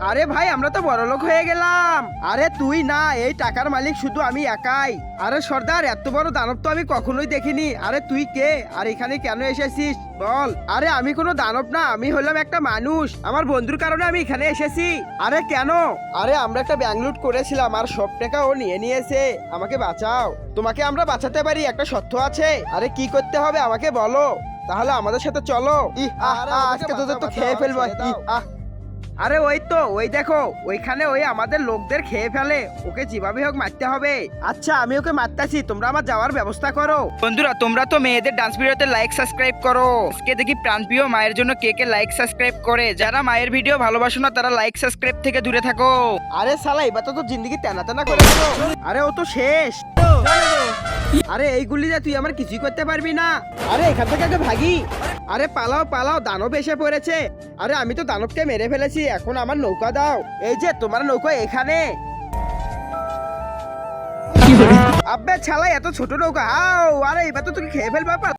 আরে ভাই আমরা তো বড়লোক হয়ে গেলাম। আরে তুই না, এই টাকার মালিক শুধু আমি একাই। আরে সর্দার, এত বড় দানব তো আমি কখনোই দেখিনি। আরে তুই কে আর এখানে কেন এসেছিস বল? আরে আমি কোনো দানব না, আমি হলাম একটা মানুষ। আমার বন্ধুর কারণে আমি এখানে এসেছি। আরে কেন? আরে আমরা একটা ব্যাংক লুট করেছিলাম আর সব টাকা ও নিয়ে নিয়েছে। আমাকে বাঁচাও। তোমাকে আমরা বাঁচাতে পারি, একটা শর্ত আছে। আরে কি করতে হবে আমাকে বলো, তাহলে আমাদের সাথে চলো। আজকে তোদের তো খেয়ে ফেলবো। আরে ওই তো, ওই দেখো ওইখানে ওই আমাদের লোকদের খেয়ে ফেলে, ওকে যেভাবে হোক মারতে হবে। আচ্ছা আমি ওকে মারতাছি, তোমরা আমার যাওয়ার ব্যবস্থা করো। বন্ধুরা তোমরা তো মেয়েদের ডান্স ভিডিওতে লাইক সাবস্ক্রাইব করো। আজকে দেখি প্রাণপ্রিয় মায়ের জন্য কে কে লাইক সাবস্ক্রাইব করে। যারা মায়ের ভিডিও ভালোবাসো না তারা লাইক সাবস্ক্রাইব থেকে দূরে থাকো। আরে শালা এবার তো জিন্দগি টানা টানা করে দেবো। আরে ও তো শেষ। আরে এইগুলি যে তুই আমার কিছুই করতে পারবি না। আরে এখান থেকে আগে ভাগি। আরে পালাও পালাও, দানব এসে পড়েছে। আরে আমি তো দানবকে মেরে ফেলেছি, এখন আমার নৌকা দাও। এই যে তোমার নৌকা এখানে। আব্বে ছালা এত ছোট নৌকা। আরে এবার তো তোকে খেয়ে ফেলবা।